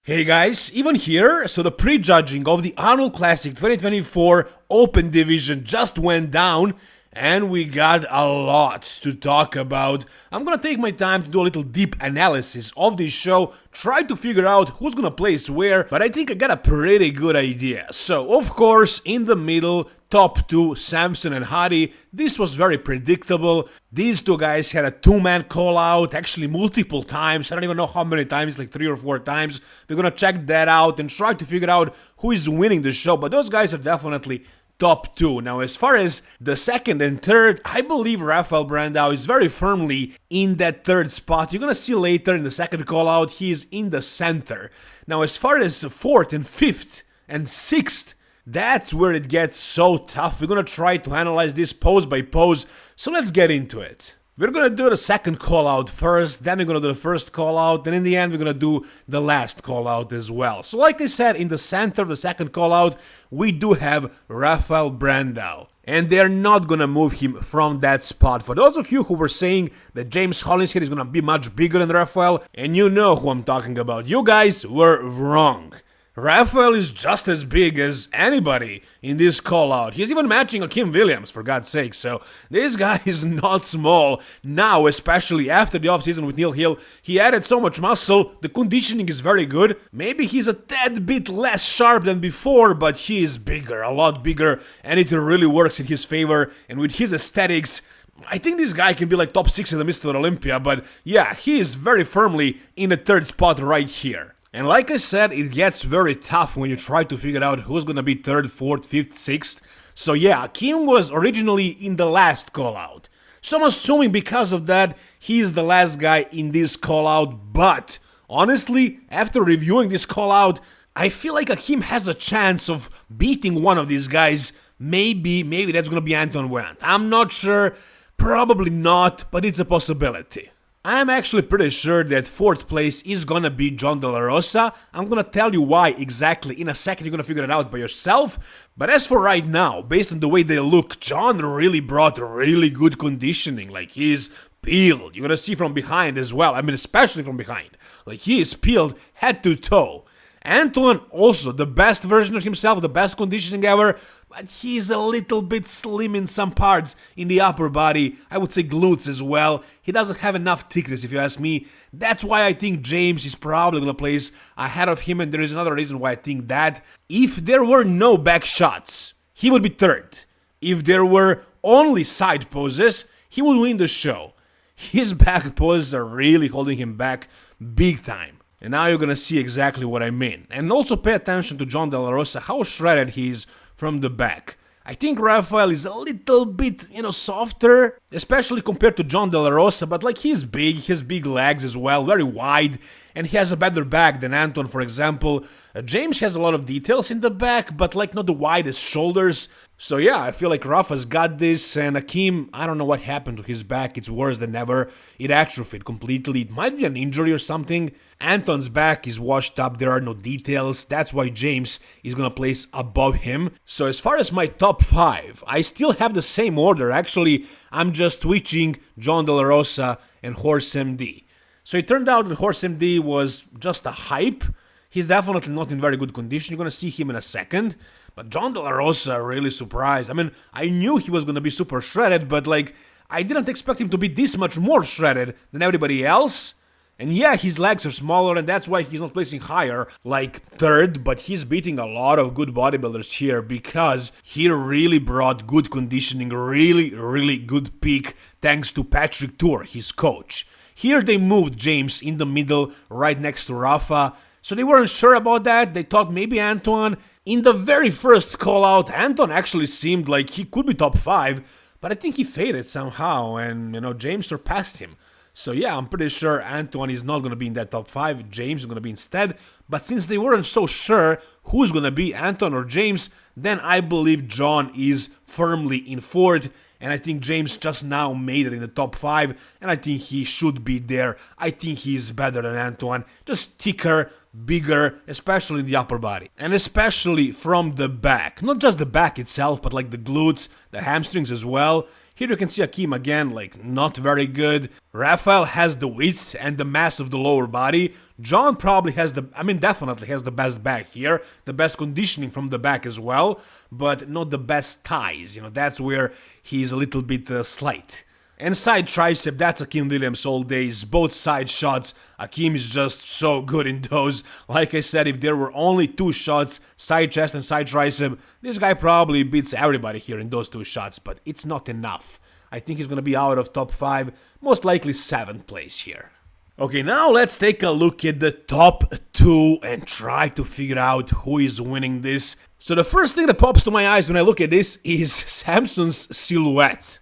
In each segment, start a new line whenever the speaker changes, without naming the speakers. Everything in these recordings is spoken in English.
Hey guys, even here, so the prejudging of the Arnold Classic 2024 Open Division just went down and we got a lot to talk about. I'm gonna take my time to do a little deep analysis of this show, try to figure out who's gonna place where, but I think I got a pretty good idea. So, of course, in the middle, top two, Samson and Hadi. This was very predictable. These two guys had a two-man call-out, actually multiple times. I don't even know how many times, like 3 or 4 times. We're gonna check that out and try to figure out who is winning the show, but those guys are definitely top two. Now, as far as the second and third, I believe Rafael Brandao is very firmly in that third spot. You're gonna see later in the second call-out, he's in the center. Now, as far as fourth and fifth and sixth, that's where it gets so tough. We're gonna try to analyze this pose by pose, so let's get into it. We're gonna do the second call out first, then we're gonna do the first call out, and in the end we're gonna do the last call out as well. So like I said, in the center of the second call out, we do have Rafael Brandao. And they're not gonna move him from that spot. For those of you who were saying that James Hollingshead is gonna be much bigger than Rafael, and you know who I'm talking about, you guys were wrong. Rafael is just as big as anybody in this call-out. He's even matching Akeem Williams, for God's sake. So this guy is not small. Now, especially after the offseason with Neil Hill, he added so much muscle. The conditioning is very good. Maybe he's a tad bit less sharp than before, but he is bigger, a lot bigger, and it really works in his favor. And with his aesthetics, I think this guy can be like top 6 in the Mr. Olympia, but yeah, he is very firmly in the third spot right here. And like I said, it gets very tough when you try to figure out who's gonna be third, fourth, fifth, sixth. So yeah, Akeem was originally in the last call-out. So I'm assuming because of that, he's the last guy in this call-out. But honestly, after reviewing this call-out, I feel like Akeem has a chance of beating one of these guys. Maybe that's gonna be Anton Wendt. I'm not sure, probably not, but it's a possibility. I'm actually pretty sure that fourth place is gonna be John De La Rosa. I'm gonna tell you why exactly in a second. You're gonna figure it out by yourself. But as for right now, based on the way they look, John really brought really good conditioning. Like, he's peeled. You're gonna see from behind as well. I mean, especially from behind. Like, he is peeled head to toe. Anton, also the best version of himself, the best conditioning ever, but he's a little bit slim in some parts in the upper body. I would say glutes as well. He doesn't have enough thickness, if you ask me. That's why I think James is probably going to place ahead of him, and there is another reason why I think that. If there were no back shots, he would be third. If there were only side poses, he would win the show. His back poses are really holding him back big time. And now you're gonna see exactly what I mean. And also pay attention to John De La Rosa, how shredded he is from the back. I think Rafael is a little bit, softer, especially compared to John De La Rosa, but like he's big, he has big legs as well, very wide, and he has a better back than Anton, for example. James has a lot of details in the back, but like not the widest shoulders. So yeah, I feel like Rafa's got this, and Akeem, I don't know what happened to his back, it's worse than ever. It atrophied completely, it might be an injury or something. Anton's back is washed up, there are no details, that's why James is gonna place above him. So as far as my top 5, I still have the same order. Actually, I'm just switching John De La Rosa and Horse MD. So it turned out that Horse MD was just a hype. He's definitely not in very good condition, you're gonna see him in a second. But John De La Rosa really surprised. I mean, I knew he was gonna be super shredded, but like, I didn't expect him to be this much more shredded than everybody else. And yeah, his legs are smaller, and that's why he's not placing higher, like third, but he's beating a lot of good bodybuilders here because he really brought good conditioning, really good peak, thanks to Patrick Tour, his coach. Here they moved James in the middle, right next to Rafa, so they weren't sure about that. They thought maybe Anton. In the very first call out, Anton actually seemed like he could be top 5, but I think he faded somehow, and James surpassed him. So yeah, I'm pretty sure Anton is not going to be in that top 5, James is going to be instead. But since they weren't so sure who's going to be, Anton or James, then I believe John is firmly in fourth. And I think James just now made it in the top 5, and I think he should be there. I think he's better than Anton, just thicker, bigger, especially in the upper body. And especially from the back. Not just the back itself, but like the glutes, the hamstrings as well. Here you can see Akeem again, like, not very good. Rafael has the width and the mass of the lower body. John probably has definitely has the best back here, the best conditioning from the back as well, but not the best thighs. That's where he's a little bit slight. And side tricep, that's Akeem Williams all days. Both side shots, Akeem is just so good in those. Like I said, if there were only 2 shots, side chest and side tricep, this guy probably beats everybody here in those 2 shots, but it's not enough. I think he's gonna be out of top 5, most likely 7th place here. Okay, now let's take a look at the top 2 and try to figure out who is winning this. So the first thing that pops to my eyes when I look at this is Samson's silhouette.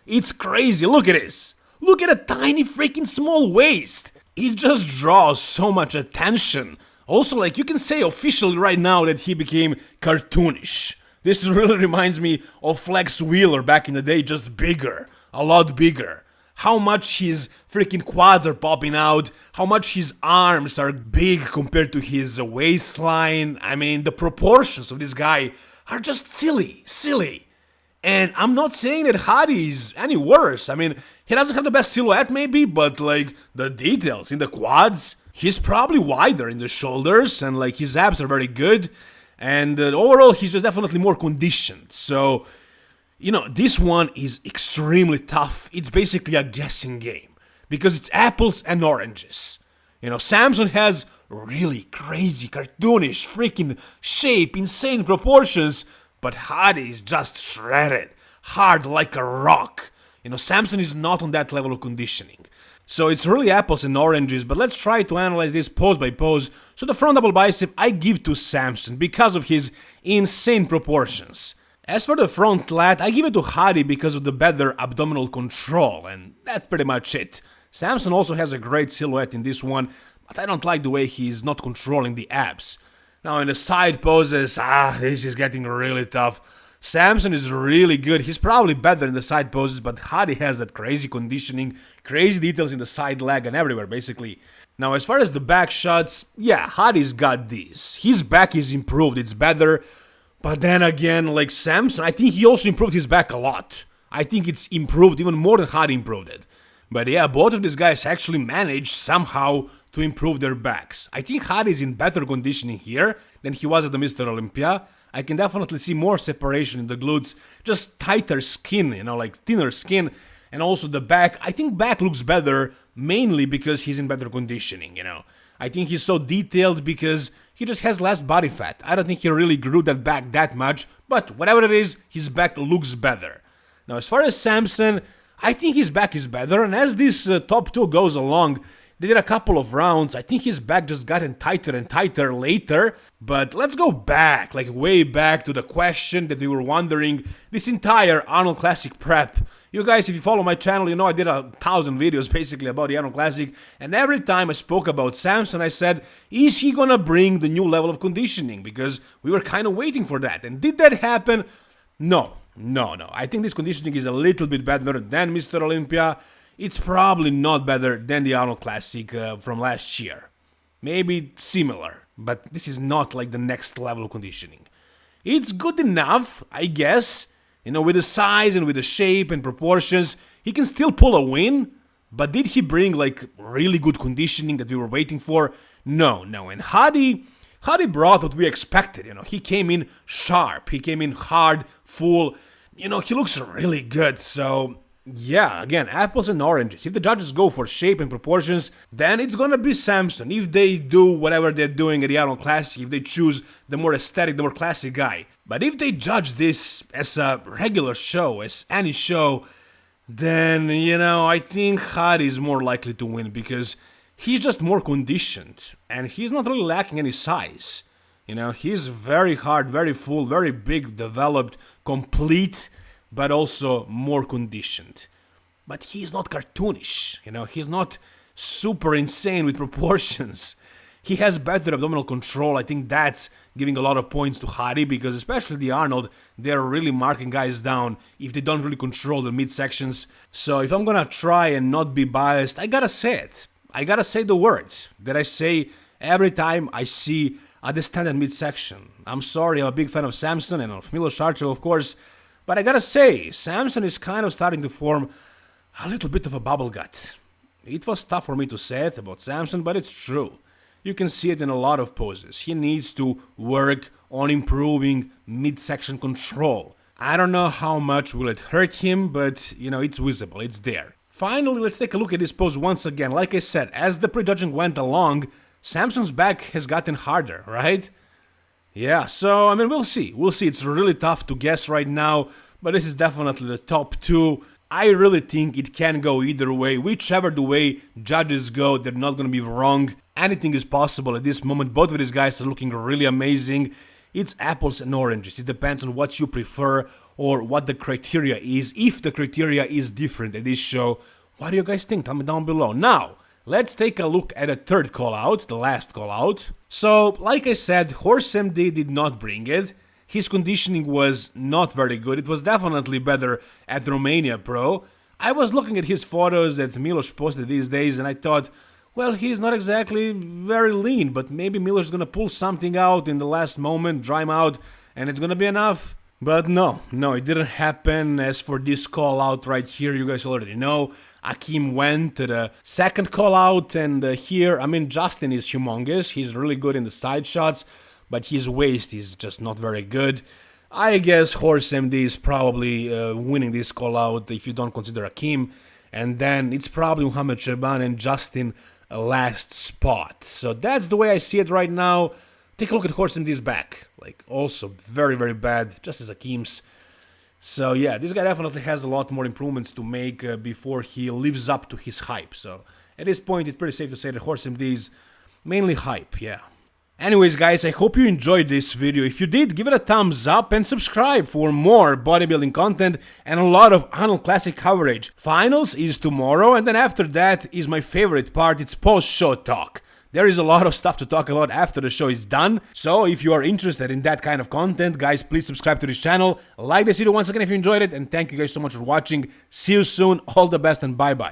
It's crazy, look at this. Look at a tiny freaking small waist. It just draws so much attention. Also, like, you can say officially right now that he became cartoonish. This really reminds me of Flex Wheeler back in the day, just bigger, a lot bigger. How much his freaking quads are popping out, how much his arms are big compared to his waistline. I mean, the proportions of this guy are just silly. And I'm not saying that Hadi is any worse. I mean, he doesn't have the best silhouette maybe, but like the details in the quads, he's probably wider in the shoulders and like his abs are very good. And overall, he's just definitely more conditioned. So, this one is extremely tough. It's basically a guessing game because it's apples and oranges. Samson has really crazy, cartoonish, freaking shape, insane proportions. But Hadi is just shredded, hard like a rock. Samson is not on that level of conditioning. So it's really apples and oranges, but let's try to analyze this pose by pose. So the front double bicep I give to Samson because of his insane proportions. As for the front lat, I give it to Hadi because of the better abdominal control, and that's pretty much it. Samson also has a great silhouette in this one, but I don't like the way he's not controlling the abs. Now in the side poses, this is getting really tough. Samson is really good. He's probably better in the side poses, but Hadi has that crazy conditioning, crazy details in the side leg and everywhere basically. Now as far as the back shots, yeah, Hadi's got these. His back is improved, it's better. But then again, like Samson, I think he also improved his back a lot. I think it's improved even more than Hadi improved it. But yeah, both of these guys actually managed somehow to improve their backs. I think Hadi is in better conditioning here than he was at the Mr. Olympia. I can definitely see more separation in the glutes, just tighter skin, like thinner skin, and also the back. I think back looks better mainly because he's in better conditioning, I think he's so detailed because he just has less body fat. I don't think he really grew that back that much, but whatever it is, his back looks better. Now as far as Samson, I think his back is better, and as this top 2 goes along, they did a couple of rounds. I think his back just gotten tighter and tighter later. But let's go back, like way back to the question that we were wondering this entire Arnold Classic prep. You guys, if you follow my channel, I did 1,000 videos basically about the Arnold Classic. And every time I spoke about Samson, I said, is he gonna bring the new level of conditioning? Because we were kind of waiting for that. And did that happen? No. I think this conditioning is a little bit better than Mr. Olympia. It's probably not better than the Arnold Classic from last year. Maybe similar, but this is not like the next level of conditioning. It's good enough, I guess. With the size and with the shape and proportions, he can still pull a win. But did he bring like really good conditioning that we were waiting for? No. And Hadi brought what we expected. He came in sharp. He came in hard, full. He looks really good. So yeah, again, apples and oranges. If the judges go for shape and proportions, then it's gonna be Samson. If they do whatever they're doing at the Arnold Classic, if they choose the more aesthetic, the more classic guy. But if they judge this as a regular show, as any show, then, I think Hadi is more likely to win because he's just more conditioned and he's not really lacking any size. He's very hard, very full, very big, developed, complete, but also more conditioned. But he's not cartoonish, he's not super insane with proportions. He has better abdominal control. I think that's giving a lot of points to Hadi because especially the Arnold, they're really marking guys down if they don't really control the midsections. So if I'm gonna try and not be biased, I gotta say it. I gotta say the word that I say every time I see a distended midsection. I'm sorry, I'm a big fan of Samson and of Milos Sarcev, of course, But I gotta say, Samson is kind of starting to form a little bit of a bubble gut. It was tough for me to say it about Samson, but it's true. You can see it in a lot of poses. He needs to work on improving midsection control. I don't know how much will it hurt him, but it's visible, it's there. Finally, let's take a look at this pose once again. Like I said, as the prejudging went along, Samson's back has gotten harder, right? Yeah, so we'll see. It's really tough to guess right now, but this is definitely the top two. I really think it can go either way. Whichever the way judges go, they're not gonna be wrong. Anything is possible at this moment. Both of these guys are looking really amazing. It's apples and oranges. It depends on what you prefer or what the criteria is. If the criteria is different at this show, what do you guys think? Tell me down below. Now, let's take a look at a third call out, the last call out. So, like I said, Horse MD did not bring it. His conditioning was not very good. It was definitely better at Romania Pro. I was looking at his photos that Milos posted these days and I thought, well, he's not exactly very lean, but maybe Milos is gonna pull something out in the last moment, dry him out, and it's gonna be enough. But no, it didn't happen. As for this call out right here, you guys already know. Akim went to the second call out, and here, Justin is humongous. He's really good in the side shots, but his waist is just not very good. I guess Horse MD is probably winning this call out if you don't consider Akim. And then it's probably Muhammad Shaban and Justin last spot. So that's the way I see it right now. Take a look at Horse MD's back. Like, also very, very bad, just as Akim's. So yeah, this guy definitely has a lot more improvements to make before he lives up to his hype. So at this point, it's pretty safe to say that Horse MD is mainly hype, yeah. Anyways, guys, I hope you enjoyed this video. If you did, give it a thumbs up and subscribe for more bodybuilding content and a lot of Arnold Classic coverage. Finals is tomorrow, and then after that is my favorite part, it's post-show talk. There is a lot of stuff to talk about after the show is done, so if you are interested in that kind of content, guys, please subscribe to this channel, like this video once again if you enjoyed it, and thank you guys so much for watching. See you soon, all the best, and bye-bye.